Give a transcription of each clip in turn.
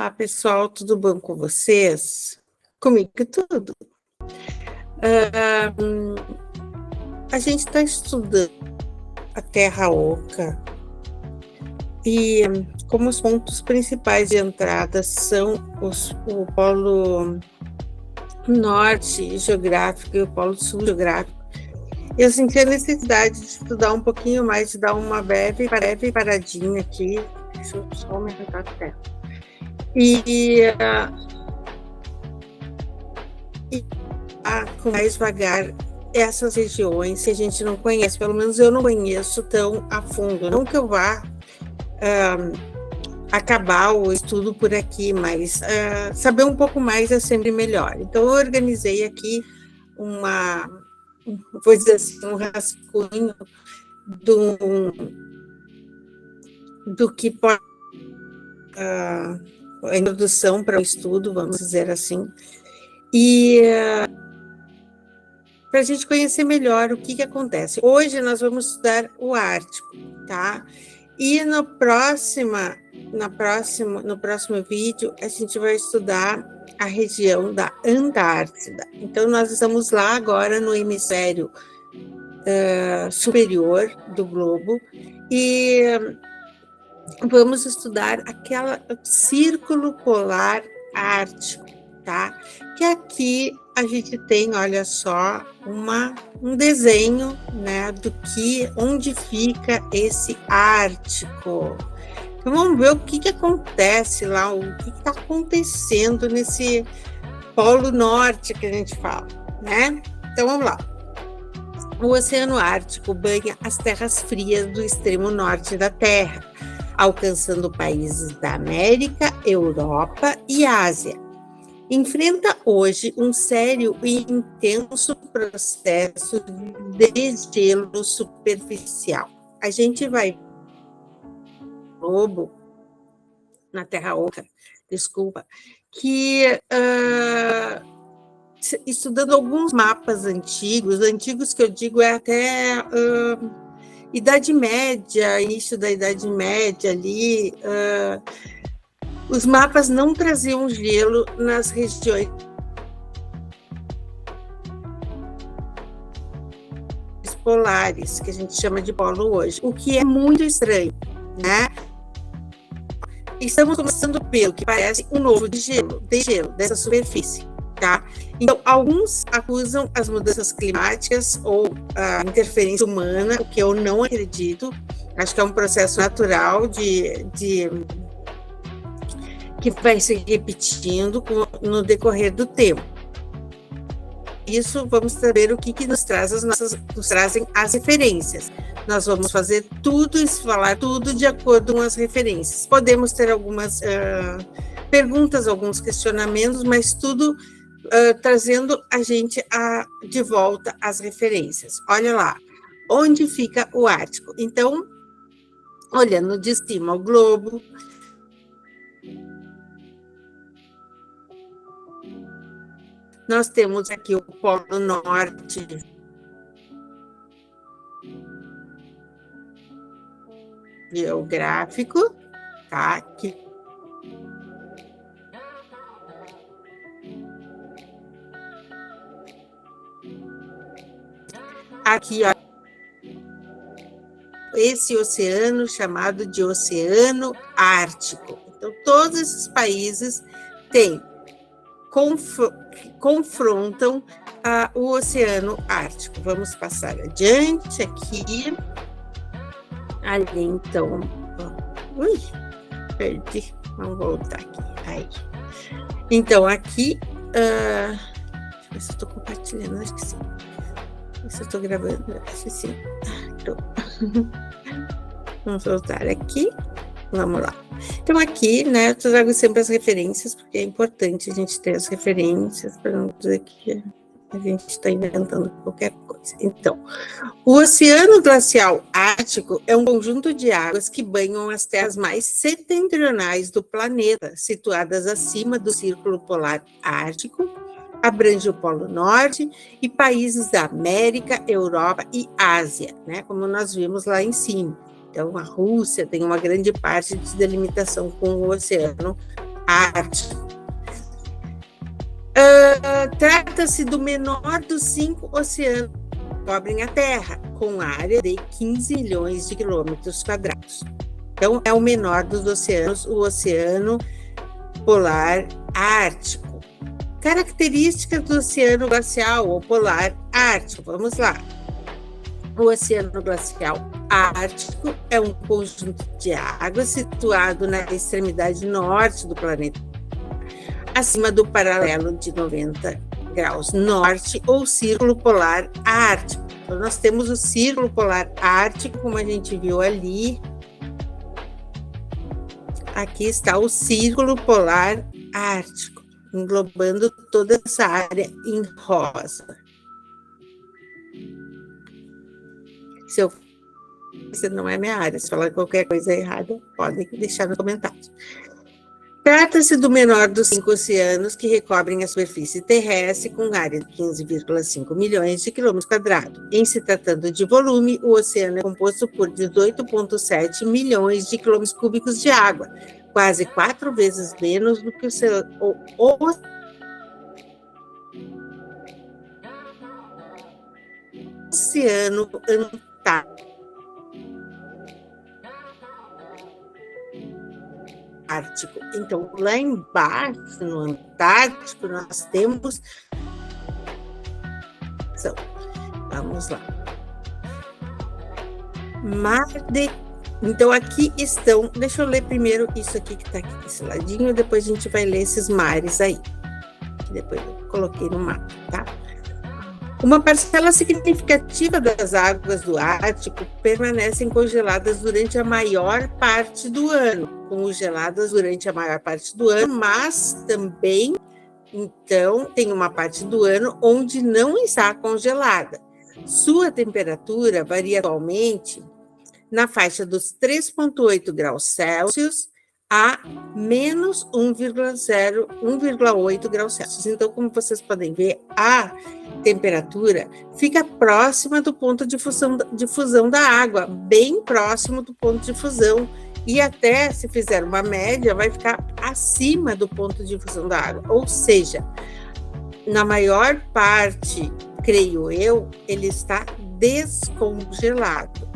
Olá, pessoal, tudo bom com vocês? Comigo tudo. A gente está estudando a Terra Oca e como os pontos principais de entrada são o polo norte geográfico e o polo sul geográfico, eu senti a necessidade de estudar um pouquinho mais, de dar uma breve paradinha aqui. Deixa eu só aumentar a tela. Com mais devagar essas regiões que a gente não conhece, pelo menos eu não conheço tão a fundo. Não que eu vá acabar o estudo por aqui, mas saber um pouco mais é sempre melhor. Então, eu organizei aqui vou dizer assim, um rascunho do que pode a introdução para o estudo, vamos dizer assim, e para a gente conhecer melhor o que acontece. Hoje nós vamos estudar o Ártico, tá? E no próximo vídeo a gente vai estudar a região da Antártida. Então nós estamos lá agora no hemisfério superior do globo e vamos estudar aquele círculo polar ártico, tá? Que aqui a gente tem, olha só, um desenho, né, onde fica esse Ártico. Então vamos ver o que acontece lá, o que está acontecendo nesse polo norte que a gente fala, né? Então vamos lá. O Oceano Ártico banha as terras frias do extremo norte da Terra, alcançando países da América, Europa e Ásia. Enfrenta hoje um sério e intenso processo de desgelo superficial. A gente vai globo na Terra Oca, desculpa, que estudando alguns mapas antigos que eu digo é até Idade Média, início da Idade Média ali, os mapas não traziam gelo nas regiões polares, que a gente chama de polo hoje, o que é muito estranho, né? Estamos começando pelo que parece um novo gelo dessa superfície, tá? Então, alguns acusam as mudanças climáticas ou a interferência humana, o que eu não acredito. Acho que é um processo natural que vai se repetindo no decorrer do tempo. Isso, vamos saber o que nos trazem as referências. Nós vamos fazer tudo e falar tudo de acordo com as referências. Podemos ter algumas perguntas, alguns questionamentos, mas tudo trazendo a gente de volta às referências. Olha lá, onde fica o Ártico? Então, olhando de cima o globo, nós temos aqui o Polo Norte, geográfico, tá? Aqui, ó, esse oceano chamado de Oceano Ártico. Então, todos esses países confrontam o Oceano Ártico. Vamos passar adiante aqui. Ali, então. Ui, perdi. Vamos voltar aqui. Aí. Então, aqui. Deixa eu ver se eu estou compartilhando. Acho que sim. Se eu estou gravando, acho que sim. Vamos voltar aqui. Vamos lá. Então, aqui, né, eu trago sempre as referências, porque é importante a gente ter as referências, para não dizer que a gente está inventando qualquer coisa. Então, o Oceano Glacial Ártico é um conjunto de águas que banham as terras mais setentrionais do planeta, situadas acima do Círculo Polar Ártico, abrange o Polo Norte e países da América, Europa e Ásia, né, como nós vimos lá em cima. Então, a Rússia tem uma grande parte de delimitação com o Oceano Ártico. Trata-se do menor dos 5 oceanos que cobrem a Terra, com área de 15 milhões de quilômetros quadrados. Então, é o menor dos oceanos, o Oceano Polar Ártico. Características do Oceano Glacial ou Polar Ártico. Vamos lá. O Oceano Glacial Ártico é um conjunto de água situado na extremidade norte do planeta, acima do paralelo de 90 graus norte ou Círculo Polar Ártico. Então, nós temos o Círculo Polar Ártico, como a gente viu ali. Aqui está o Círculo Polar Ártico, englobando toda essa área em rosa. Se não é minha área, se falar qualquer coisa errada, podem deixar no comentário. Trata-se do menor dos 5 oceanos que recobrem a superfície terrestre, com área de 15,5 milhões de quilômetros quadrados. Em se tratando de volume, o oceano é composto por 18,7 milhões de quilômetros cúbicos de água, quase 4 vezes menos do que o Oceano Antártico. Então, lá embaixo, no Antártico, nós temos... Vamos lá. Mar de... Então, aqui estão... Deixa eu ler primeiro isso aqui que está aqui desse ladinho, depois a gente vai ler esses mares aí. Que depois eu coloquei no mapa, tá? Uma parcela significativa das águas do Ártico permanecem congeladas durante a maior parte do ano, congeladas durante a maior parte do ano, mas também, então, tem uma parte do ano onde não está congelada. Sua temperatura varia atualmente na faixa dos 3,8 graus Celsius a menos 1,8 graus Celsius. Então, como vocês podem ver, a temperatura fica próxima do ponto de fusão da água, bem próximo do ponto de fusão, e até, se fizer uma média, vai ficar acima do ponto de fusão da água. Ou seja, na maior parte, creio eu, ele está descongelado.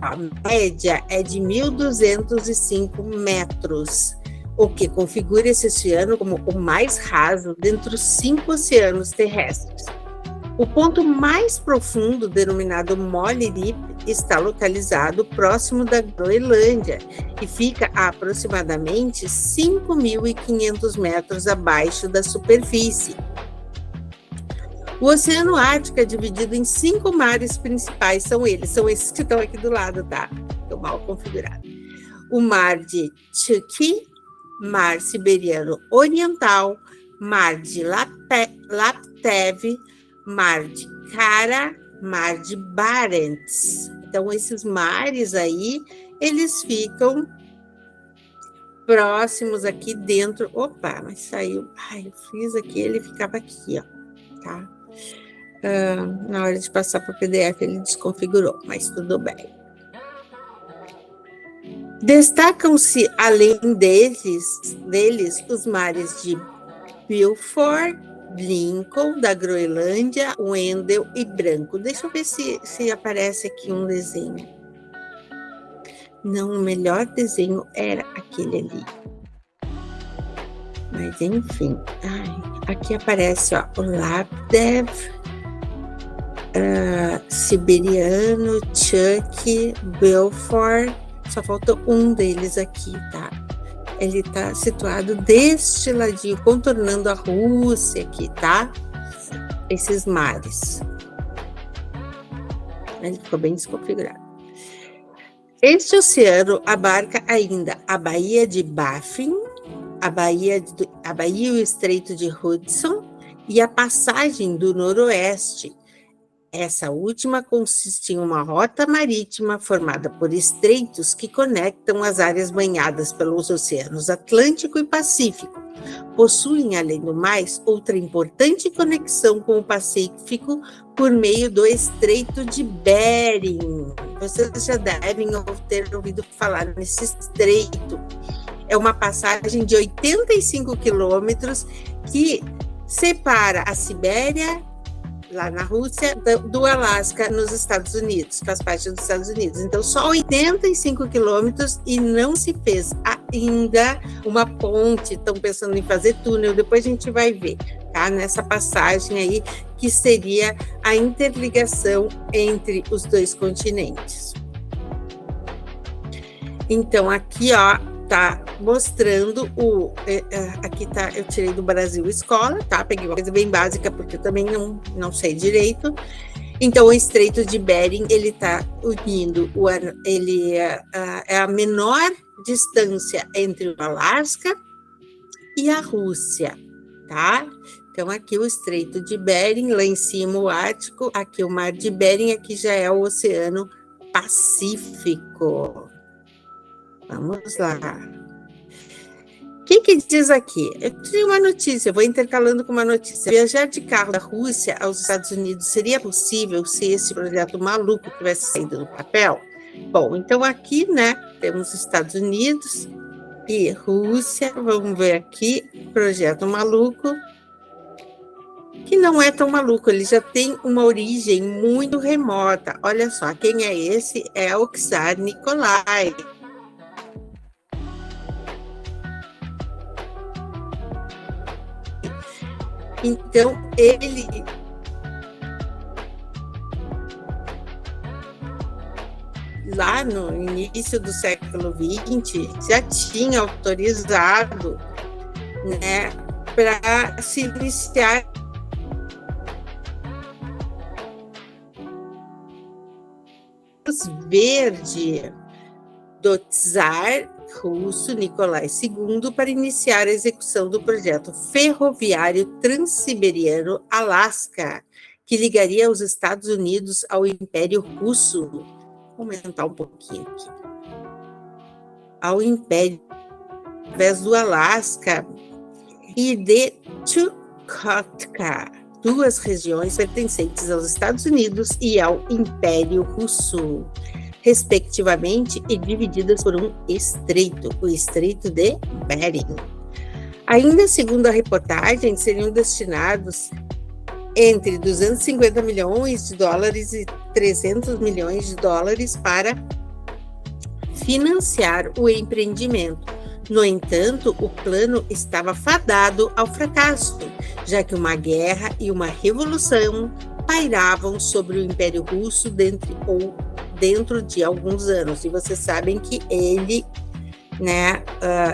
A média é de 1.205 metros, o que configura esse oceano como o mais raso dentre os 5 oceanos terrestres. O ponto mais profundo, denominado Mole Deep, está localizado próximo da Groenlândia e fica a aproximadamente 5.500 metros abaixo da superfície. O Oceano Ártico é dividido em 5 mares principais, são esses que estão aqui do lado, tá? Estão mal configurados. O Mar de Chuuk, Mar Siberiano Oriental, Mar de Laptev, Mar de Kara, Mar de Barents. Então, esses mares aí, eles ficam próximos aqui dentro. Opa, mas saiu. Ai, eu fiz aqui, ele ficava aqui, ó, tá? Na hora de passar para o PDF, ele desconfigurou, mas tudo bem. Destacam-se, além deles, os mares de Beaufort, Lincoln, da Groenlândia, Wendel e Branco. Deixa eu ver se aparece aqui um desenho. Não, o melhor desenho era aquele ali. Mas, enfim. Aqui aparece, ó, o Laptev, Siberiano, Chuuk, Beaufort. Só falta um deles aqui, tá? Ele está situado deste ladinho, contornando a Rússia aqui, tá? Esses mares. Ele ficou bem desconfigurado. Este oceano abarca ainda a Baía de Baffin, a Baía e o Estreito de Hudson e a passagem do Noroeste. Essa última consiste em uma rota marítima formada por estreitos que conectam as áreas banhadas pelos oceanos Atlântico e Pacífico. Possuem, além do mais, outra importante conexão com o Pacífico por meio do Estreito de Bering. Vocês já devem ter ouvido falar nesse estreito. É uma passagem de 85 quilômetros que separa a Sibéria, lá na Rússia, do Alasca, nos Estados Unidos, faz parte dos Estados Unidos. Então, só 85 quilômetros e não se fez ainda uma ponte, estão pensando em fazer túnel, depois a gente vai ver, tá? Nessa passagem aí, que seria a interligação entre os dois continentes. Então, aqui, ó, tá mostrando aqui tá, eu tirei do Brasil Escola, tá? Peguei uma coisa bem básica, porque eu também não sei direito. Então, o Estreito de Bering, ele tá unindo, ele é a menor distância entre o Alasca e a Rússia, tá? Então, aqui o Estreito de Bering, lá em cima o Ártico, aqui o Mar de Bering, aqui já é o Oceano Pacífico. Vamos lá. O que diz aqui? Eu tenho uma notícia, vou intercalando com uma notícia. Viajar de carro da Rússia aos Estados Unidos seria possível se esse projeto maluco tivesse saído do papel? Bom, então aqui, né, temos Estados Unidos e Rússia. Vamos ver aqui, projeto maluco, que não é tão maluco, ele já tem uma origem muito remota. Olha só, quem é esse? É o Tsar Nikolai. Então, ele lá no início do século XX já tinha autorizado, né, para se iniciar verde do czar russo Nicolai II para iniciar a execução do projeto ferroviário transsiberiano Alasca, que ligaria os Estados Unidos ao Império Russo. Vou aumentar um pouquinho aqui. Ao Império, através do Alasca e de Chukotka, duas regiões pertencentes aos Estados Unidos e ao Império Russo, respectivamente, e divididas por um estreito, o Estreito de Bering. Ainda segundo a reportagem, seriam destinados entre 250 milhões de dólares e 300 milhões de dólares para financiar o empreendimento. No entanto, o plano estava fadado ao fracasso, já que uma guerra e uma revolução pairavam sobre o Império Russo dentro de alguns anos. E vocês sabem que ele, né,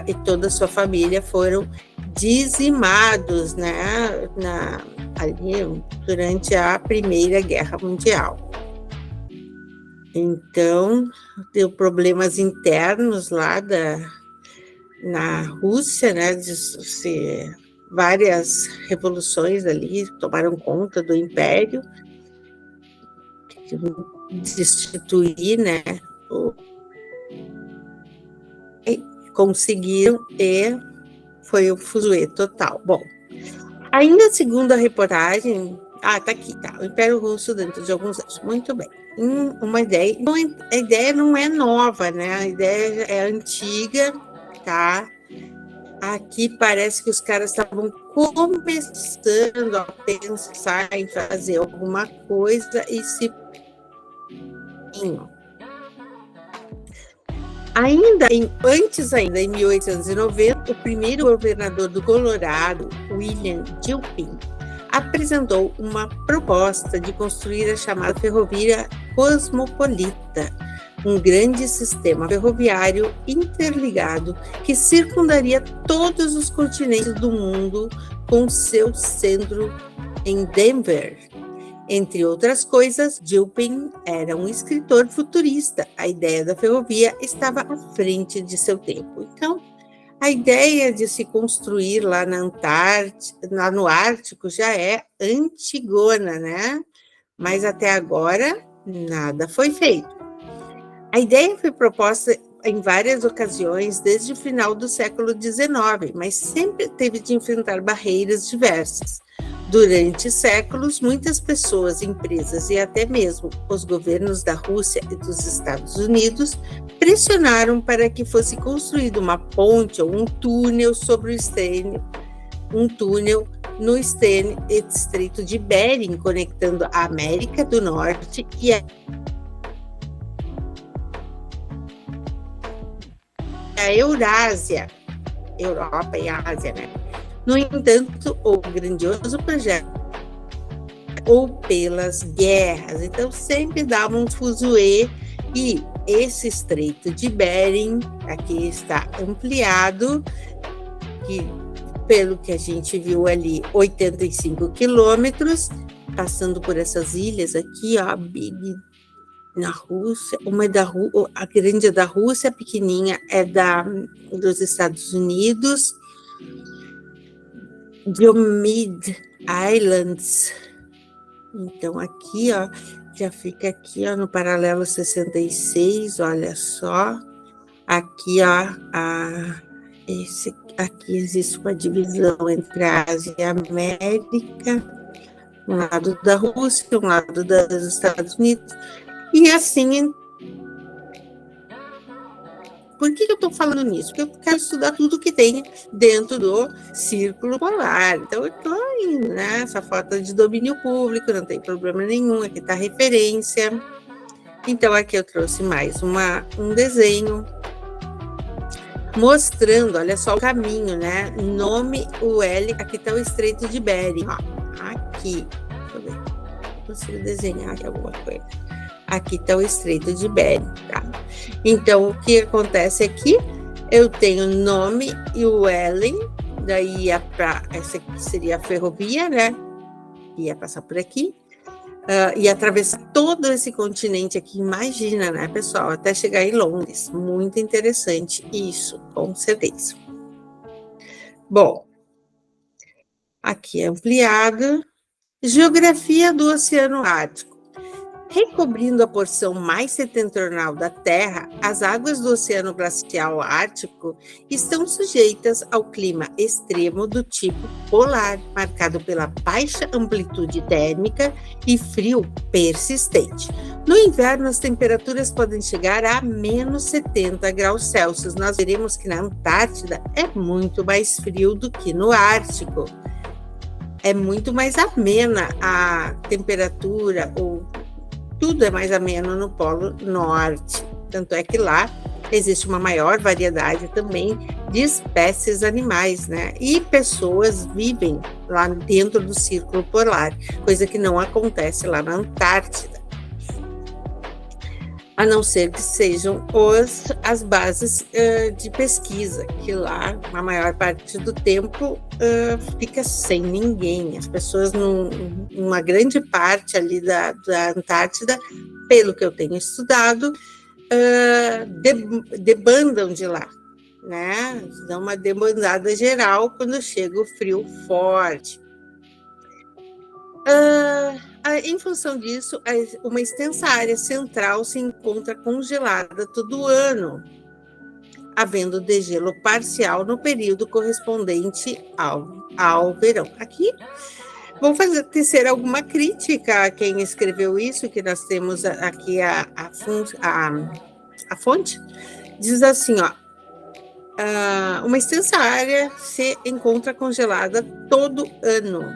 e toda a sua família foram dizimados, né, ali durante a Primeira Guerra Mundial. Então, deu problemas internos lá na Rússia, né, várias revoluções ali tomaram conta do Império, destituir, né, e conseguiram, e foi o fuzuê total. Bom, ainda segundo a reportagem, tá aqui, tá, o Império Russo dentro de alguns anos, muito bem. Uma ideia, a ideia não é nova, né, a ideia é antiga, tá? Aqui parece que os caras estavam começando a pensar em fazer alguma coisa e se... Antes ainda, em 1890, o primeiro governador do Colorado, William Gilpin, apresentou uma proposta de construir a chamada ferrovia cosmopolita, um grande sistema ferroviário interligado que circundaria todos os continentes do mundo, com seu centro em Denver. Entre outras coisas, Gilpin era um escritor futurista. A ideia da ferrovia estava à frente de seu tempo. Então, a ideia de se construir lá no Ártico já é antigona, né? mas até agora nada foi feito. A ideia foi proposta em várias ocasiões desde o final do século XIX, mas sempre teve de enfrentar barreiras diversas. Durante séculos, muitas pessoas, empresas e até mesmo os governos da Rússia e dos Estados Unidos pressionaram para que fosse construída uma ponte ou um túnel sobre o Estreito, no Estreito de Bering, conectando a América do Norte e a Eurásia, Europa e Ásia, né? No entanto, o grandioso projeto ou pelas guerras, então sempre dava um fuzuê, e esse Estreito de Bering aqui está ampliado, que pelo que a gente viu ali, 85 quilômetros, passando por essas ilhas aqui, ó, Big na Rússia, uma é a grande é da Rússia, a pequenininha é dos Estados Unidos, Diomede Islands. Então aqui, ó, já fica aqui, ó, no paralelo 66, olha só. Aqui, ó, aqui existe uma divisão entre a Ásia e a América, um lado da Rússia, um lado dos Estados Unidos. E assim, por que eu estou falando nisso? Porque eu quero estudar tudo que tem dentro do círculo polar. Então, eu estou indo, né? Essa foto é de domínio público, não tem problema nenhum, aqui está a referência. Então, aqui eu trouxe mais um desenho mostrando, olha só o caminho, né? Nome, o L, aqui está o Estreito de Bering, ó, aqui. Deixa eu ver, consigo desenhar aqui alguma coisa. Aqui está o Estreito de Bering, tá? Então, o que acontece aqui? Eu tenho o nome e o Ellen, daí essa aqui seria a ferrovia, né? Ia passar por aqui, e atravessar todo esse continente aqui, imagina, né, pessoal? Até chegar em Londres. Muito interessante isso, com certeza. Bom, aqui é ampliado. Geografia do Oceano Ártico. Recobrindo a porção mais setentrional da Terra, as águas do Oceano Glacial Ártico estão sujeitas ao clima extremo do tipo polar, marcado pela baixa amplitude térmica e frio persistente. No inverno, as temperaturas podem chegar a menos 70 graus Celsius. Nós veremos que na Antártida é muito mais frio do que no Ártico. É muito mais amena a temperatura, ou tudo é mais ameno no Polo Norte. Tanto é que lá existe uma maior variedade também de espécies animais, né? E pessoas vivem lá dentro do círculo polar, coisa que não acontece lá na Antártida. A não ser que sejam as bases de pesquisa, que lá, a maior parte do tempo, fica sem ninguém. As pessoas, numa grande parte ali da Antártida, pelo que eu tenho estudado, debandam de lá, né? Dão uma debandada geral quando chega o frio forte. Em função disso, uma extensa área central se encontra congelada todo ano, havendo degelo parcial no período correspondente ao verão. Aqui, vou tecer alguma crítica a quem escreveu isso, que nós temos aqui a fonte, diz assim, ó, uma extensa área se encontra congelada todo ano,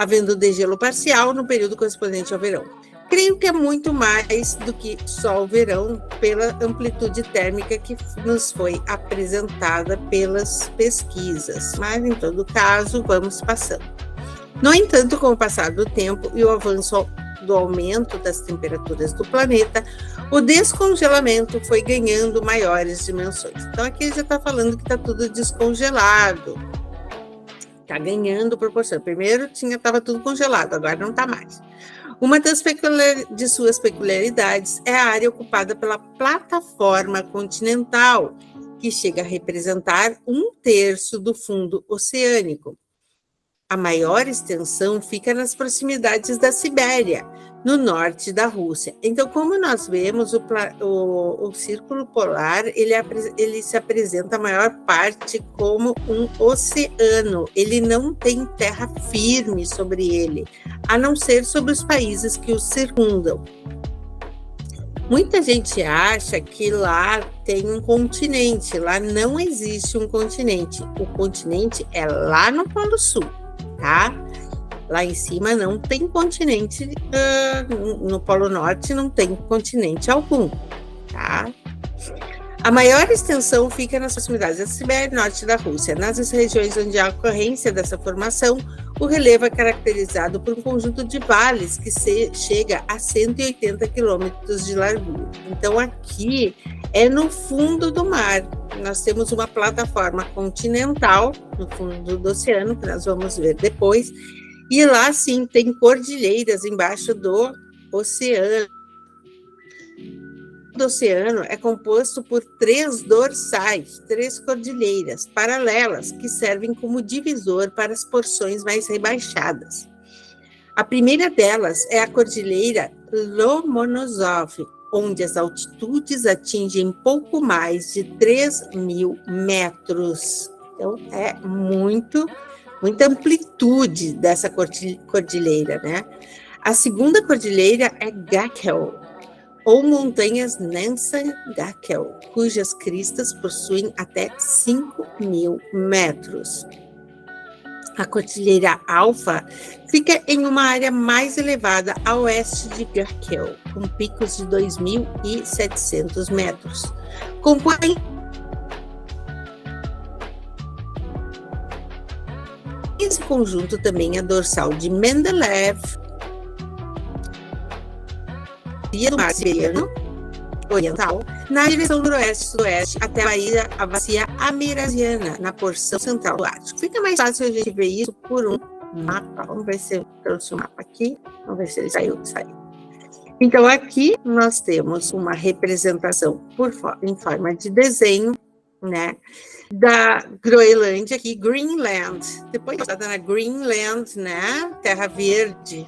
havendo degelo parcial no período correspondente ao verão. Creio que é muito mais do que só o verão, pela amplitude térmica que nos foi apresentada pelas pesquisas, mas em todo caso, vamos passando. No entanto, com o passar do tempo e o avanço do aumento das temperaturas do planeta, o descongelamento foi ganhando maiores dimensões. Então, aqui já está falando que está tudo descongelado. Está ganhando proporção. Primeiro estava tudo congelado, agora não está mais. Uma de suas peculiaridades é a área ocupada pela plataforma continental, que chega a representar 1/3 do fundo oceânico. A maior extensão fica nas proximidades da Sibéria, no norte da Rússia. Então, como nós vemos, o Círculo Polar, ele se apresenta a maior parte como um oceano. Ele não tem terra firme sobre ele, a não ser sobre os países que o circundam. Muita gente acha que lá tem um continente. Lá não existe um continente. O continente é lá no Polo Sul, tá? Lá em cima não tem continente, no Polo Norte não tem continente algum, tá? A maior extensão fica nas proximidades da Sibéria e norte da Rússia. Nas regiões onde há ocorrência dessa formação, o relevo é caracterizado por um conjunto de vales que chega a 180 quilômetros de largura. Então, aqui é no fundo do mar. Nós temos uma plataforma continental no fundo do oceano, que nós vamos ver depois, e lá, sim, tem cordilheiras embaixo do oceano. O oceano é composto por 3 dorsais, 3 cordilheiras paralelas que servem como divisor para as porções mais rebaixadas. A primeira delas é a Cordilheira Lomonosov, onde as altitudes atingem pouco mais de 3.000 metros. Então, é muita amplitude dessa cordilheira, né? A segunda cordilheira é Gackel, ou montanhas Nansen-Gackel, cujas cristas possuem até 5.000 metros. A Cordilheira Alfa fica em uma área mais elevada a oeste de Gackel, com picos de 2.700 metros. Compõe esse conjunto também a dorsal de Mendeleev, via do Mar Siberiano Oriental, na direção noroeste-sudoeste até a bacia Amerasiana, na porção central do Ártico. Fica mais fácil a gente ver isso por um mapa. Vamos ver se eu trouxe o mapa aqui. Vamos ver se ele saiu. Então, aqui nós temos uma representação em forma de desenho, né, da Groenlândia, aqui, Greenland. Depois está na Greenland, né, Terra Verde.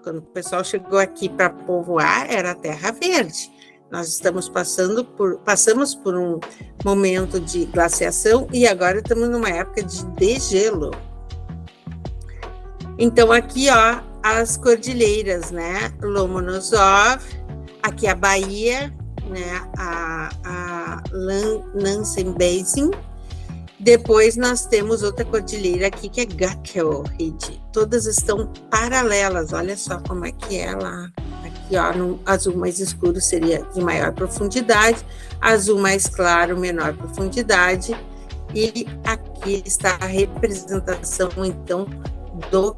Quando o pessoal chegou aqui para povoar, era Terra Verde. Nós passamos por um momento de glaciação e agora estamos numa época de degelo. Então, aqui, ó, as cordilheiras, né? Lomonosov, aqui a Bahia, né? A Nansen Basin. Depois nós temos outra cordilheira aqui, que é Gackel Ridge. Todas estão paralelas, olha só como é que é lá. Aqui, ó, no azul mais escuro seria de maior profundidade, azul mais claro, menor profundidade. E aqui está a representação, então, do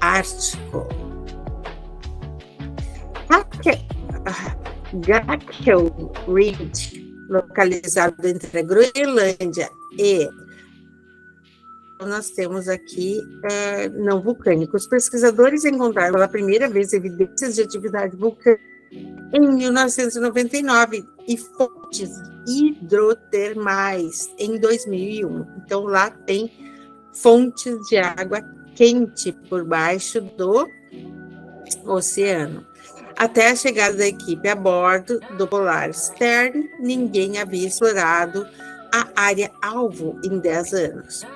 Ártico. Gackel Ridge, localizado entre a Groenlândia e nós temos aqui não vulcânico. Os pesquisadores encontraram pela primeira vez evidências de atividade vulcânica em 1999 e fontes hidrotermais em 2001. Então, lá tem fontes de água quente por baixo do oceano. Até a chegada da equipe a bordo do Polar Stern, ninguém havia explorado a área alvo em 10 anos.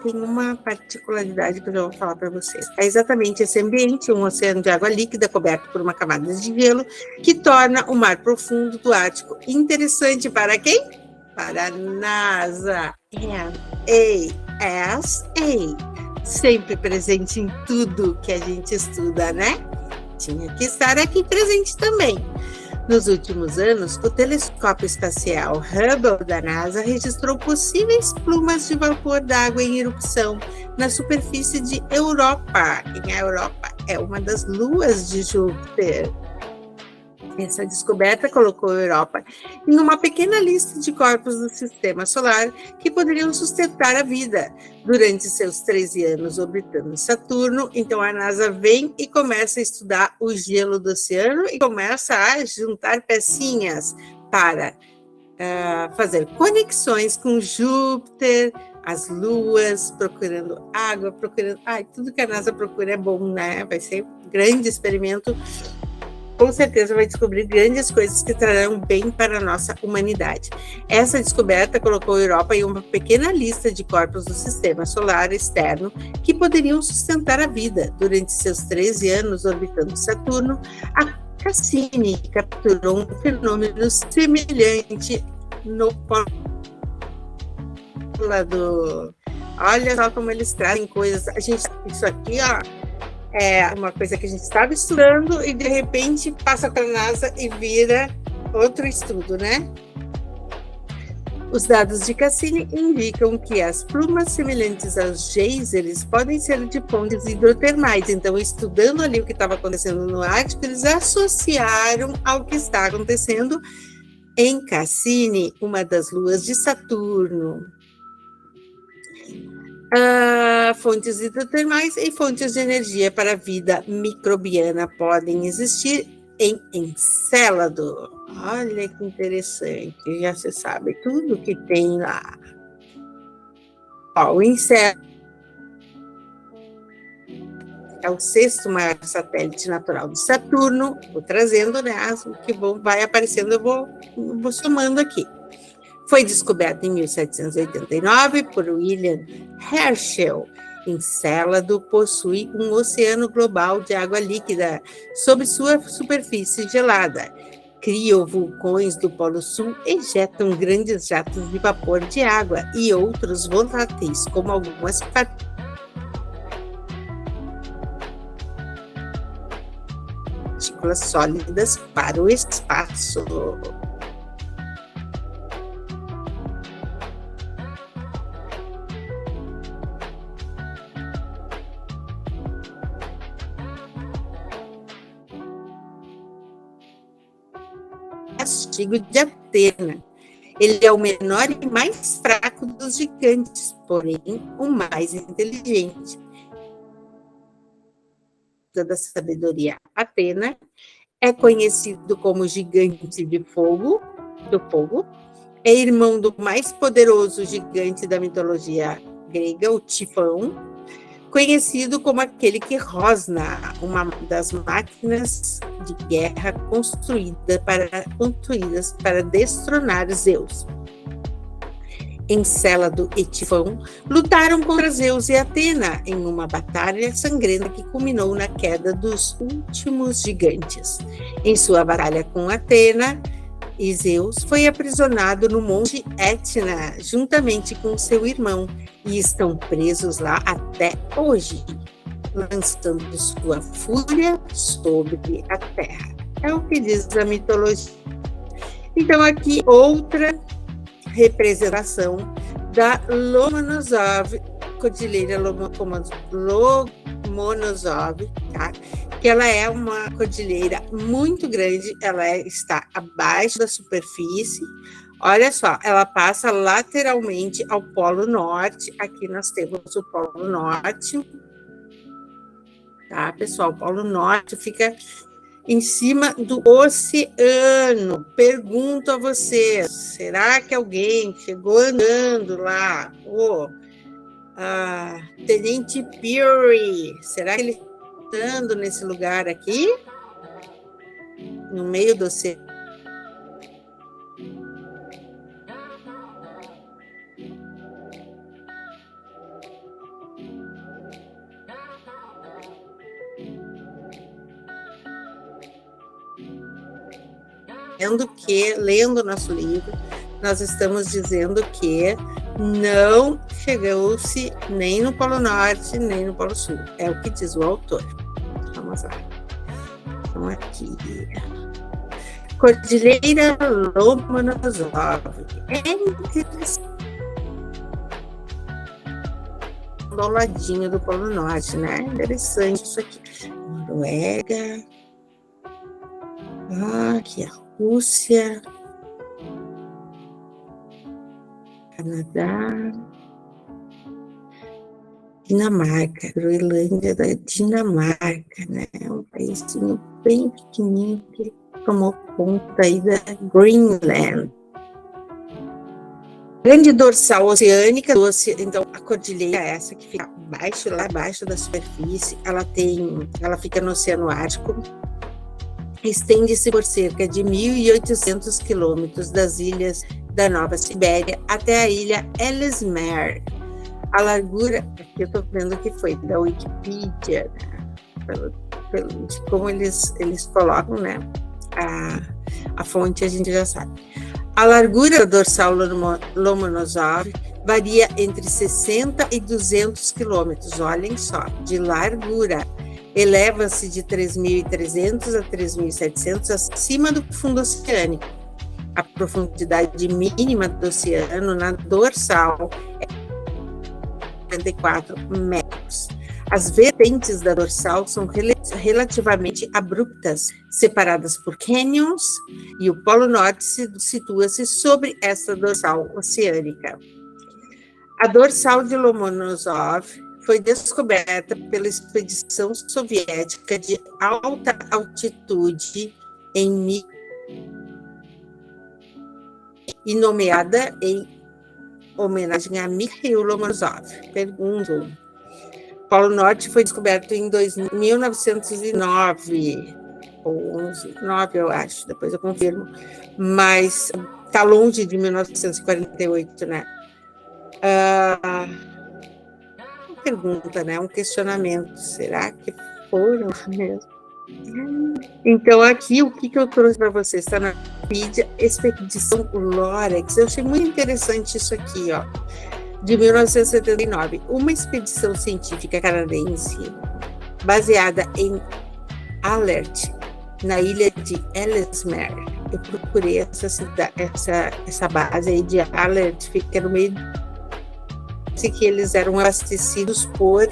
Tem uma particularidade que eu já vou falar para vocês. É exatamente esse ambiente, um oceano de água líquida coberto por uma camada de gelo, que torna o mar profundo do Ártico interessante para quem? Para a NASA. NASA. Sempre presente em tudo que a gente estuda, né? Tinha que estar aqui presente também. Nos últimos anos, o telescópio espacial Hubble da NASA registrou possíveis plumas de vapor d'água em erupção na superfície de Europa. E a Europa é uma das luas de Júpiter. Essa descoberta colocou a Europa em uma pequena lista de corpos do sistema solar que poderiam sustentar a vida durante seus 13 anos orbitando Saturno. Então a NASA vem e começa a estudar o gelo do oceano e começa a juntar pecinhas para fazer conexões com Júpiter, as luas, procurando água, procurando... tudo que a NASA procura é bom, né? Vai ser um grande experimento. Com certeza vai descobrir grandes coisas que trarão bem para a nossa humanidade. Essa descoberta colocou a Europa em uma pequena lista de corpos do sistema solar externo que poderiam sustentar a vida. Durante seus 13 anos orbitando Saturno, a Cassini capturou um fenômeno semelhante no polo do... Olha só como eles trazem coisas. Isso aqui, é uma coisa que a gente estava estudando e, de repente, passa para a NASA e vira outro estudo, né? Os dados de Cassini indicam que as plumas semelhantes aos geysers podem ser de fontes hidrotermais. Então, estudando ali o que estava acontecendo no Ártico, eles associaram ao que está acontecendo em Cassini, uma das luas de Saturno. Fontes hidrotermais e fontes de energia para a vida microbiana podem existir em Encélado. Olha que interessante, já se sabe tudo que tem lá. O Encélado é o sexto maior satélite natural de Saturno. Vou trazendo, né? O que vai aparecendo, eu vou somando aqui. Foi descoberto em 1789 por William Herschel. Encélado possui um oceano global de água líquida sob sua superfície gelada. Criovulcões do Polo Sul ejetam grandes jatos de vapor de água e outros voláteis, como algumas partículas sólidas, para o espaço. Castigo de Atena. Ele é o menor e mais fraco dos gigantes, porém o mais inteligente. Da sabedoria, Atena é conhecido como gigante do fogo, é irmão do mais poderoso gigante da mitologia grega, o Tifão, conhecido como aquele que rosna, uma das máquinas de guerra construídas para destronar Zeus. Encélado e Tifão lutaram contra Zeus e Atena em uma batalha sangrenta que culminou na queda dos últimos gigantes. Em sua batalha com Atena e Zeus, foi aprisionado no Monte Etna, juntamente com seu irmão, e estão presos lá até hoje, lançando sua fúria sobre a terra. É o que diz a mitologia. Então, aqui, outra representação da Lomonosov, Cordilheira Lomonosov, tá? Que ela é uma cordilheira muito grande, ela está abaixo da superfície. Olha só, ela passa lateralmente ao Polo Norte. Aqui nós temos o Polo Norte, tá, pessoal? O Polo Norte fica em cima do oceano. Pergunto a vocês, será que alguém chegou andando lá? Tenente Peary, será que ele está andando nesse lugar aqui? No meio do oceano? Lendo nosso livro, nós estamos dizendo que não chegou-se nem no Polo Norte, nem no Polo Sul. É o que diz o autor. Vamos lá. Então, aqui. Cordilheira Lomonosov. É interessante. Do ladinho do Polo Norte, né? Interessante isso aqui. Noruega. Aqui, a Rússia, Canadá, Dinamarca, Groenlândia da Dinamarca, né? É um paísinho bem pequenininho que tomou conta aí da Greenland. Grande dorsal oceânica, então a cordilheira é essa que fica abaixo, lá abaixo da superfície, ela fica no Oceano Ártico, estende-se por cerca de 1.800 quilômetros das ilhas da Nova Sibéria até a ilha Ellesmere. A largura, aqui eu estou vendo que foi da Wikipedia, né? De como eles colocam, né? A fonte a gente já sabe. A largura do dorsal Lomonosov varia entre 60 e 200 quilômetros, olhem só, de largura. Eleva-se de 3.300 a 3.700 acima do fundo oceânico. A profundidade mínima do oceano na dorsal é 54 metros. As vertentes da dorsal são relativamente abruptas, separadas por cânions, e o Polo Norte situa-se sobre essa dorsal oceânica. A dorsal de Lomonosov foi descoberta pela expedição soviética de alta altitude e nomeada em homenagem a Mikhail Lomonosov. Pergunto. Polo Norte foi descoberto em 1909, ou 11, 9 eu acho, depois eu confirmo, mas está longe de 1948, né? Uma pergunta, né? Um questionamento, será que foram mesmo? Então aqui, o que eu trouxe para vocês? Está na Wikipedia, Expedição Lorex. Eu achei muito interessante isso aqui, ó. De 1979, uma expedição científica canadense baseada em Alert, na ilha de Ellesmere. Eu procurei essa base aí de Alert, fica no meio de que eles eram abastecidos por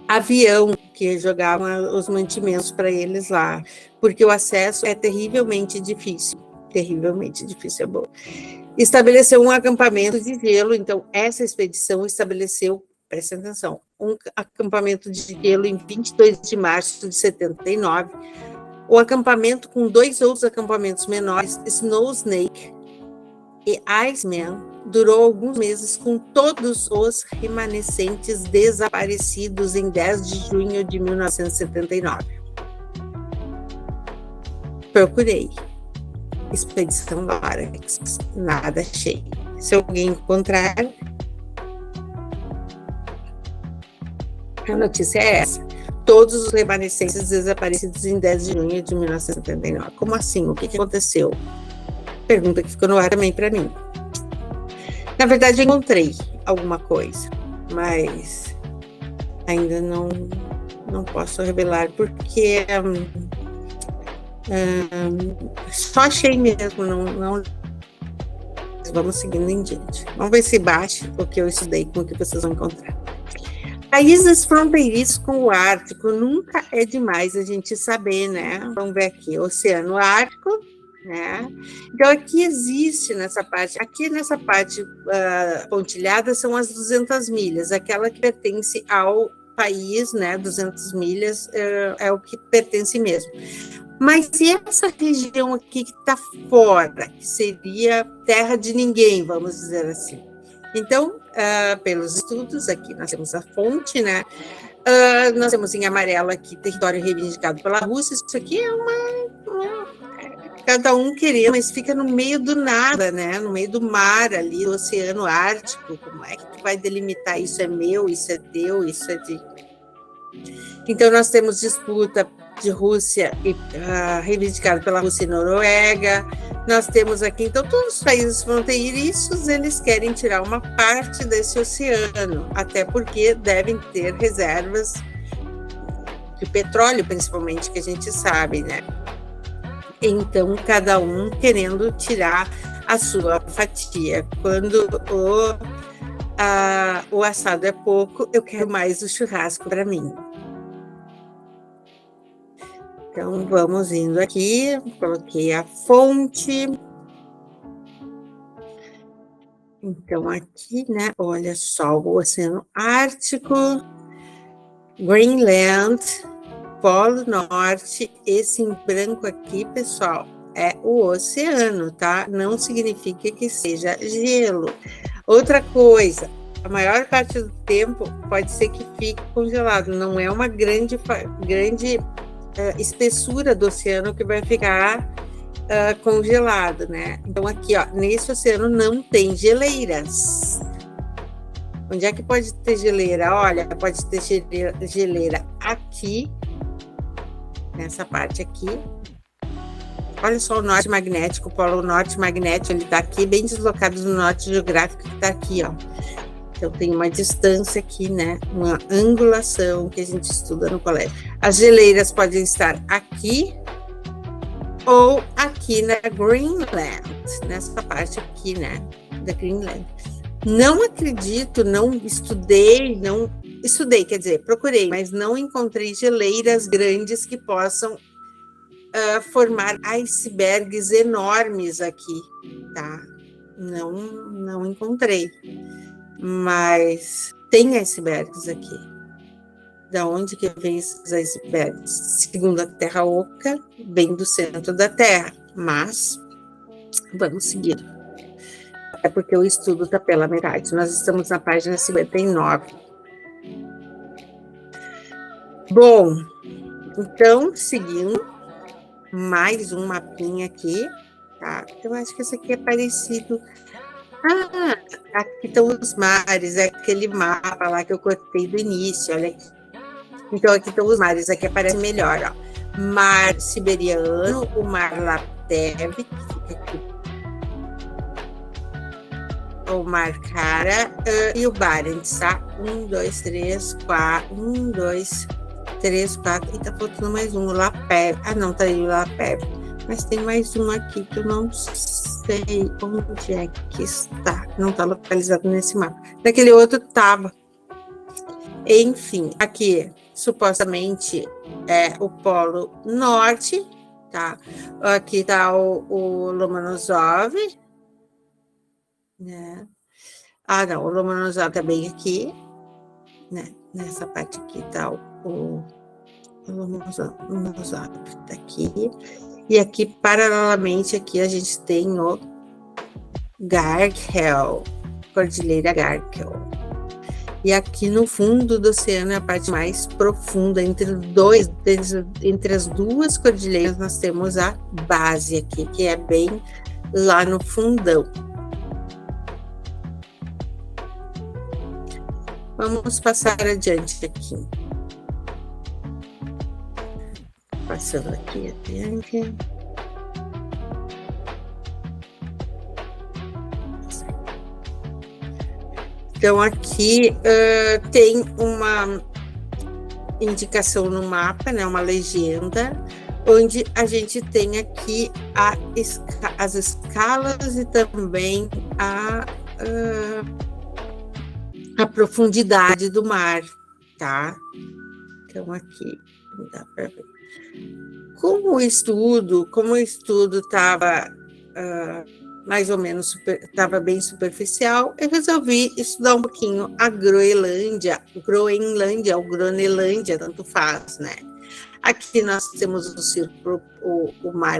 avião, que jogavam os mantimentos para eles lá, porque o acesso é terrivelmente difícil, é bom. Estabeleceu um acampamento de gelo, então essa expedição estabeleceu, prestem atenção, um acampamento de gelo em 22 de março de 79, o acampamento com 2 outros acampamentos menores, Snow Snake e Iceman, durou alguns meses com todos os remanescentes desaparecidos em 10 de junho de 1979. Procurei. Expedição Lorex, nada achei. Se alguém encontrar, a notícia é essa. Todos os remanescentes desaparecidos em 10 de junho de 1979. Como assim? O que aconteceu? Pergunta que ficou no ar também para mim. Na verdade, eu encontrei alguma coisa, mas ainda não posso revelar, porque só achei mesmo, não. Vamos seguindo em diante. Vamos ver se bate o que eu estudei com o que vocês vão encontrar. Países fronteiriços com o Ártico, nunca é demais a gente saber, né? Vamos ver aqui, Oceano Ártico, né? Então, aqui existe nessa parte pontilhada são as 200 milhas, aquela que pertence ao país, né? 200 milhas é o que pertence mesmo. Mas e essa região aqui que está fora, que seria terra de ninguém, vamos dizer assim? Então, pelos estudos, aqui nós temos a fonte, né? Nós temos em amarelo aqui território reivindicado pela Rússia. Isso aqui é cada um querendo, mas fica no meio do nada, né? No meio do mar ali, do Oceano Ártico. Como é que tu vai delimitar? Isso é meu, isso é teu, isso é de... Então, nós temos disputa de Rússia reivindicado pela Rússia e Noruega. Nós temos aqui, então, todos os países fronteiriços, eles querem tirar uma parte desse oceano, até porque devem ter reservas de petróleo, principalmente, que a gente sabe, né? Então, cada um querendo tirar a sua fatia. Quando o assado é pouco, eu quero mais o churrasco para mim. Então, vamos indo aqui, coloquei a fonte. Então, aqui, né, olha só, o Oceano Ártico, Greenland, Polo Norte, esse em branco aqui, pessoal, é o oceano, tá? Não significa que seja gelo. Outra coisa, a maior parte do tempo pode ser que fique congelado, não é uma grande espessura do oceano que vai ficar congelado, né? Então aqui, ó, nesse oceano não tem geleiras. Onde é que pode ter geleira? Olha, pode ter geleira aqui, nessa parte aqui. Olha só o norte magnético, o polo norte magnético, ele está aqui, bem deslocado do norte geográfico, que está aqui, ó. Então, tem uma distância aqui, né? Uma angulação que a gente estuda no colégio. As geleiras podem estar aqui ou aqui na Greenland, nessa parte aqui, né? Da Greenland. Não acredito, não estudei, quer dizer, procurei, mas não encontrei geleiras grandes que possam formar icebergs enormes aqui, tá? Não encontrei, mas tem icebergs aqui. Da onde que vem esses icebergs? Segundo a Terra Oca, vem do centro da Terra, mas vamos seguir. É porque o estudo está pela metade. Nós estamos na página 59. Bom, então, seguindo, mais um mapinha aqui, tá? Eu acho que esse aqui é parecido. Ah, aqui estão os mares, é aquele mapa lá que eu cortei do início, olha aqui. Então, aqui estão os mares, aqui aparece melhor, ó. Mar Siberiano, o Mar Laptev, que fica aqui. O Mar Kara e o Barents, tá? 1, 2, 3, 4. 1, 2, 3, 4. E tá faltando mais um, o Laptev. Ah, não, tá aí o Laptev. Mas tem mais um aqui que eu não sei onde é que está. Não está localizado nesse mapa. Naquele outro estava. Enfim, aqui supostamente é o Polo Norte, tá? Aqui está o Lomonosov, né? Ah, não, o Lomonosov está bem aqui, né? Nessa parte aqui está o Lomonosov está aqui. E aqui, paralelamente, aqui a gente tem o Garkel, Cordilheira Garkel. E aqui no fundo do oceano é a parte mais profunda, entre as duas cordilheiras, nós temos a base aqui, que é bem lá no fundão. Vamos passar adiante aqui. Passando aqui adiante. Então, aqui tem uma indicação no mapa, né, uma legenda, onde a gente tem aqui as escalas e também a profundidade do mar, tá? Então, aqui não dá para ver. Como o estudo estava mais ou menos estava bem superficial, eu resolvi estudar um pouquinho a Groenlândia ou Gronelândia, tanto faz, né? Aqui nós temos o círculo, o mar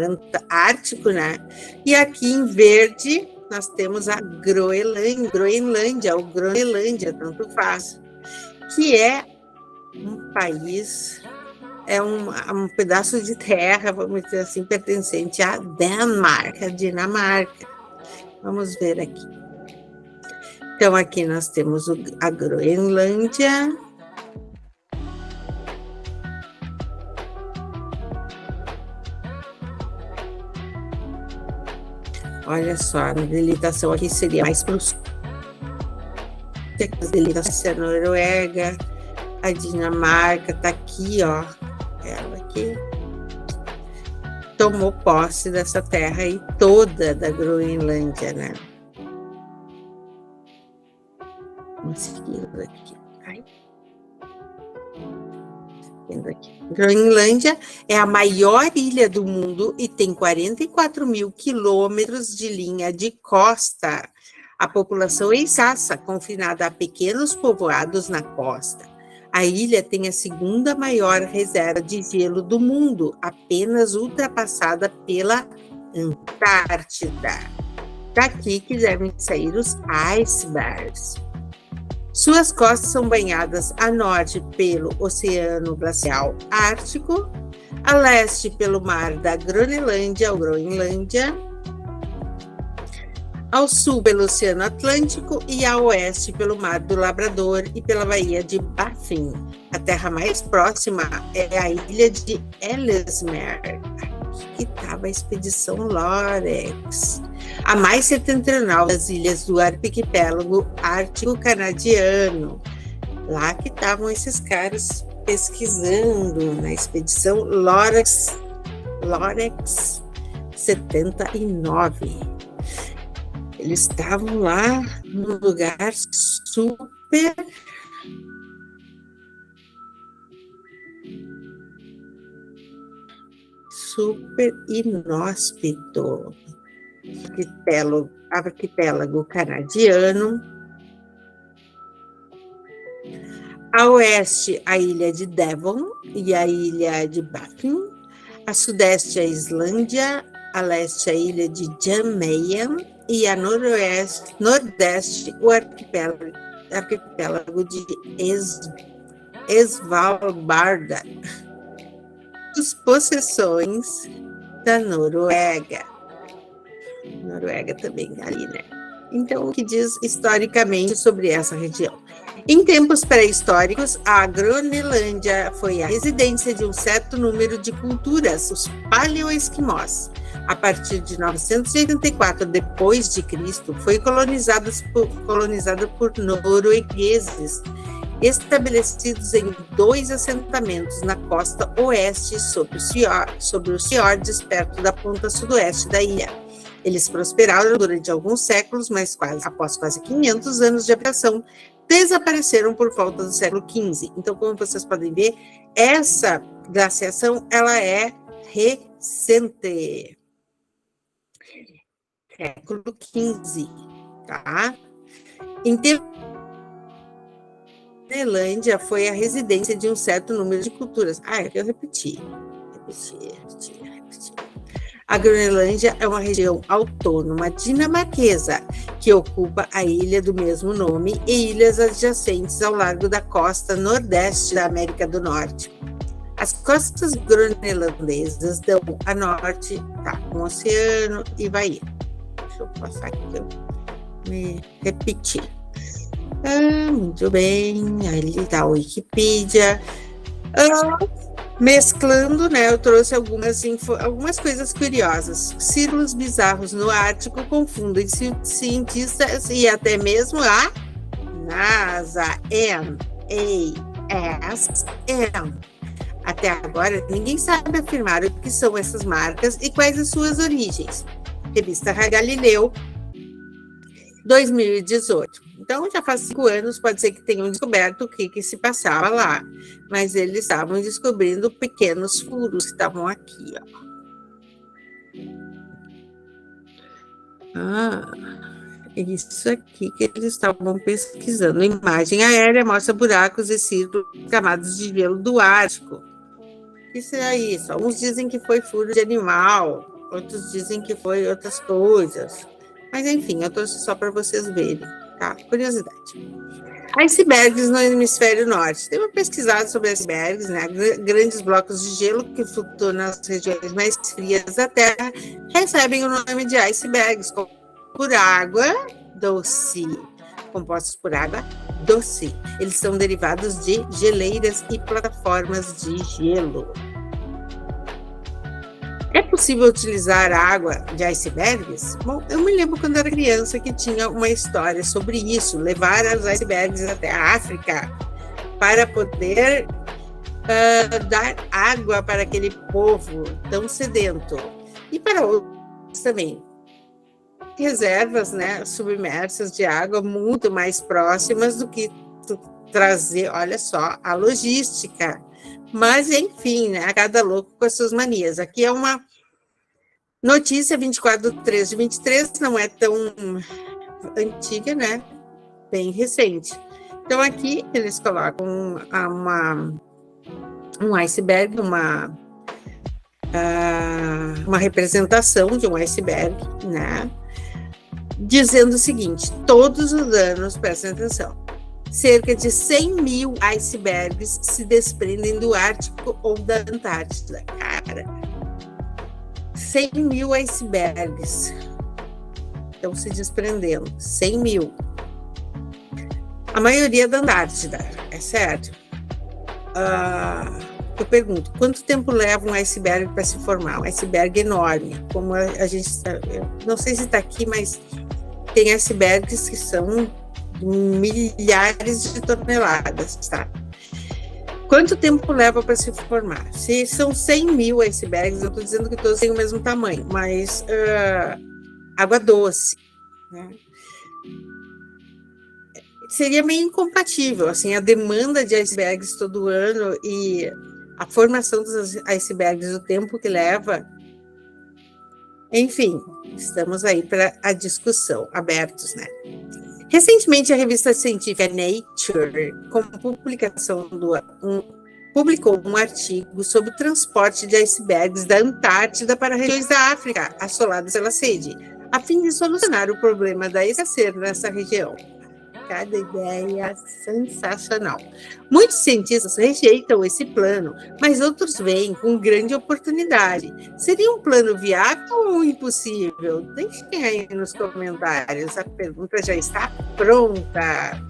Ártico, né? E aqui em verde nós temos a Groenlândia ou Gronelândia, tanto faz, que é um país, é um pedaço de terra, vamos dizer assim, pertencente à Dinamarca. Vamos ver aqui. Então, aqui nós temos a Groenlândia. Olha só, a delitação aqui seria mais para os... A delitação é a Noruega, a Dinamarca, está aqui, ó. Ela aqui tomou posse dessa terra aí toda da Groenlândia, né? Vamos seguir aqui. Ai. Vendo aqui. Groenlândia é a maior ilha do mundo e tem 44 mil quilômetros de linha de costa. A população é escassa, confinada a pequenos povoados na costa. A ilha tem a segunda maior reserva de gelo do mundo, apenas ultrapassada pela Antártida. Daqui que devem sair os icebergs. Suas costas são banhadas a norte pelo Oceano Glacial Ártico, a leste pelo Mar da Groenlândia ou Groenlândia, ao sul pelo Oceano Atlântico e a oeste pelo Mar do Labrador e pela Baía de Baffin. A terra mais próxima é a ilha de Ellesmere, que estava a expedição Lorex, a mais setentrional das ilhas do arquipélago ártico canadiano. Lá que estavam esses caras pesquisando na expedição Lorex 79. Eles estavam lá num lugar super inóspito. Arquipélago canadiano. A oeste, a ilha de Devon e a ilha de Baffin. A sudeste, a Islândia. A leste, a ilha de Jan Mayen. E a nordeste, o arquipélago de Svalbard. As possessões da Noruega. Noruega também ali, né? Então, o que diz historicamente sobre essa região? Em tempos pré-históricos, a Groenlândia foi a residência de um certo número de culturas, os paleoesquimós. A partir de 984 depois de Cristo, foi colonizada por noruegueses, estabelecidos em 2 assentamentos na costa oeste sobre os fiordes perto da ponta sudoeste da ilha. Eles prosperaram durante alguns séculos, mas após quase 500 anos de habitação, desapareceram por volta do século XV. Então, como vocês podem ver, essa glaciação ela é recente. Século XV, tá? Em Groenlândia foi a residência de um certo número de culturas. Eu repeti. A Groenlândia é uma região autônoma dinamarquesa que ocupa a ilha do mesmo nome e ilhas adjacentes ao largo da costa nordeste da América do Norte. As costas groenlandesas dão a norte, com o oceano e vai ir. Deixa eu passar aqui, eu me repetir. Muito bem, ali está a Wikipedia. Mesclando, né, eu trouxe algumas coisas curiosas. Círculos bizarros no Ártico confundem cientistas e até mesmo a NASA, NASM. Até agora, ninguém sabe afirmar o que são essas marcas e quais as suas origens. Revista Galileu, 2018. Então, já faz 5 anos, pode ser que tenham descoberto o que se passava lá, mas eles estavam descobrindo pequenos furos que estavam aqui, isso aqui que eles estavam pesquisando. A imagem aérea mostra buracos e círculos, camadas de gelo do Ártico. Isso é isso. Alguns dizem que foi furo de animal, outros dizem que foi outras coisas. Mas, enfim, eu trouxe só para vocês verem, tá? Curiosidade. Icebergs no hemisfério norte. Tem uma pesquisada sobre icebergs, né? Grandes blocos de gelo que flutuam nas regiões mais frias da Terra recebem o nome de icebergs, por água doce. Compostos por água doce. Eles são derivados de geleiras e plataformas de gelo. É possível utilizar a água de icebergs? Bom, eu me lembro quando era criança que tinha uma história sobre isso, levar os icebergs até a África para poder dar água para aquele povo tão sedento. E para outros também. Reservas, né, submersas de água muito mais próximas do que trazer, olha só, a logística. Mas, enfim, né, cada louco com as suas manias. Aqui é uma notícia 24/3/23, não é tão antiga, né? Bem recente. Então, aqui eles colocam um iceberg, uma representação de um iceberg, né? Dizendo o seguinte: todos os anos, prestem atenção, cerca de 100 mil icebergs se desprendem do Ártico ou da Antártida. Cara, 100 mil icebergs estão se desprendendo. 100 mil. A maioria da Antártida, é certo? Eu pergunto, quanto tempo leva um iceberg para se formar? Um iceberg enorme, como a gente... Eu não sei se está aqui, mas tem icebergs que são milhares de toneladas, tá? Quanto tempo leva para se formar? Se são 100 mil icebergs, eu estou dizendo que todos têm o mesmo tamanho, mas água doce, né? Seria meio incompatível, assim, a demanda de icebergs todo ano e a formação dos icebergs, o tempo que leva. Enfim, estamos aí para a discussão, abertos, né? Recentemente, a revista científica Nature, publicou um artigo sobre o transporte de icebergs da Antártida para regiões da África assoladas pela sede, a fim de solucionar o problema da escassez nessa região. Cada ideia sensacional. Muitos cientistas rejeitam esse plano, mas outros veem com grande oportunidade. Seria um plano viável ou impossível? Deixem aí nos comentários. A pergunta já está pronta.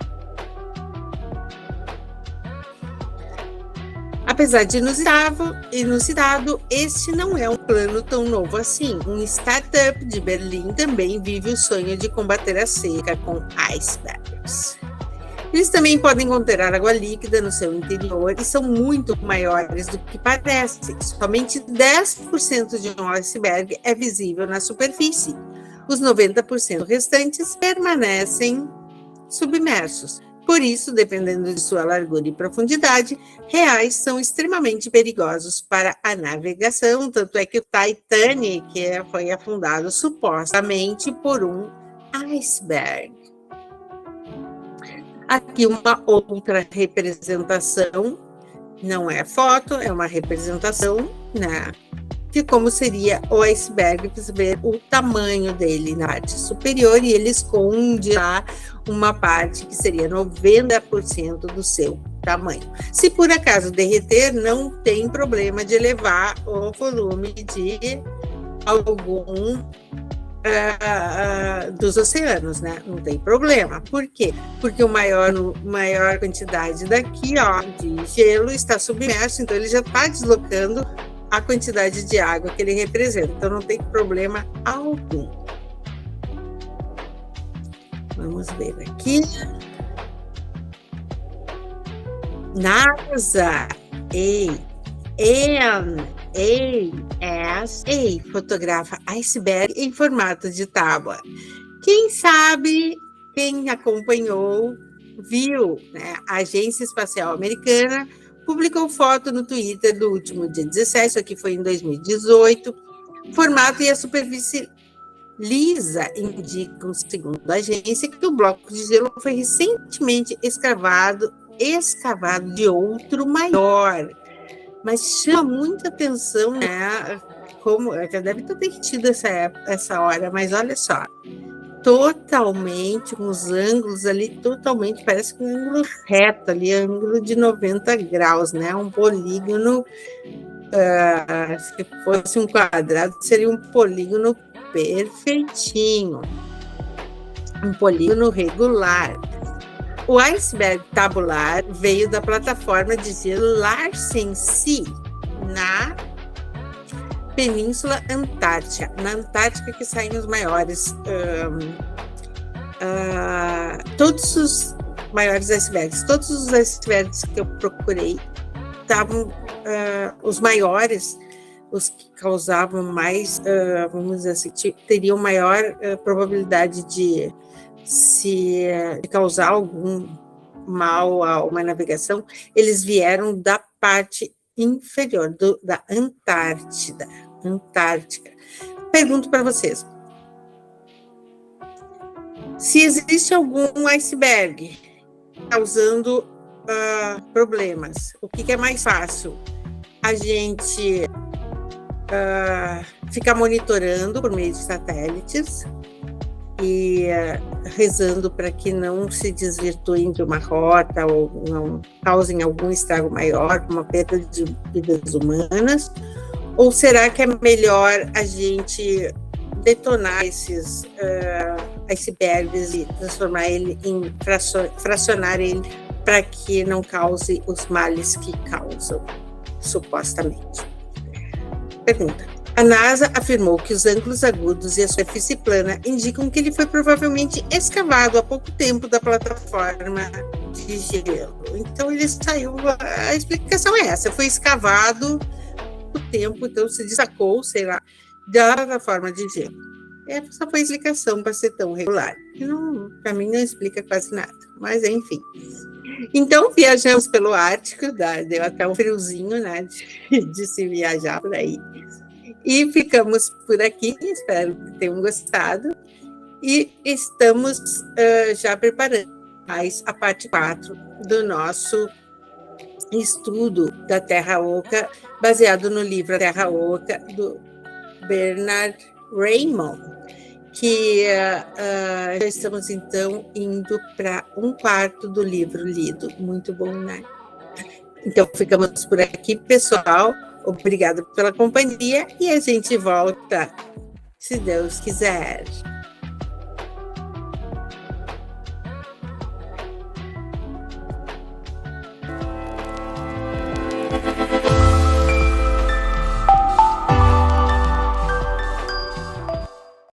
Apesar de inusitado, este não é um plano tão novo assim. Um startup de Berlim também vive o sonho de combater a seca com icebergs. Eles também podem conter água líquida no seu interior e são muito maiores do que parece. Somente 10% de um iceberg é visível na superfície. Os 90% restantes permanecem submersos. Por isso, dependendo de sua largura e profundidade, reais são extremamente perigosos para a navegação, tanto é que o Titanic foi afundado supostamente por um iceberg. Aqui uma outra representação, não é foto, é uma representação, né, de como seria o iceberg, para ver o tamanho dele na parte superior, e ele esconde lá uma parte que seria 90% do seu tamanho. Se por acaso derreter, não tem problema de elevar o volume de algum dos oceanos, né? Não tem problema. Por quê? Porque maior quantidade daqui, ó, de gelo está submerso, então ele já está deslocando a quantidade de água que ele representa, então não tem problema algum. Vamos ver aqui. NASA, fotografa iceberg em formato de tábua. Quem sabe, quem acompanhou, viu, né? A Agência Espacial Americana publicou foto no Twitter do último dia 17, isso aqui foi em 2018. Formato e a superfície lisa indicam, segundo a agência, que o bloco de gelo foi recentemente escavado de outro maior. Mas chama muita atenção, né? Como já deve ter derretido essa hora, mas olha só, totalmente, com os ângulos ali, totalmente, parece que um ângulo reto ali, ângulo de 90 graus, né? Um polígono, se fosse um quadrado, seria um polígono perfeitinho, um polígono regular. O iceberg tabular veio da plataforma de gelo Larsen C, na Península Antártica. Na Antártica que saem os maiores, todos os maiores icebergs. Todos os icebergs que eu procurei estavam, os maiores, os que causavam mais, vamos dizer assim, teriam maior probabilidade de causar algum mal a uma navegação, eles vieram da parte inferior da Antártida. Pergunto para vocês, se existe algum iceberg causando problemas, o que é mais fácil? A gente ficar monitorando por meio de satélites e rezando para que não se desvirtuem de uma rota ou não causem algum estrago maior, uma perda de vidas humanas? Ou será que é melhor a gente detonar esses icebergs e transformar ele em fracionar ele para que não cause os males que causam, supostamente? Pergunta. A NASA afirmou que os ângulos agudos e a superfície plana indicam que ele foi provavelmente escavado há pouco tempo da plataforma de gelo. Então ele saiu, a explicação é essa, foi escavado o tempo, então se destacou, sei lá, da plataforma de gelo. Essa foi a explicação para ser tão regular. Para mim não explica quase nada, mas enfim. Então viajamos pelo Ártico, deu até um friozinho, né, de se viajar por aí. E ficamos por aqui, espero que tenham gostado. E estamos já preparando mais a parte 4 do nosso estudo da Terra Oca, baseado no livro Terra Oca, do Bernard Raymond, que já estamos, então, indo para um quarto do livro lido. Muito bom, né? Então, ficamos por aqui, pessoal. Obrigada pela companhia e a gente volta, se Deus quiser.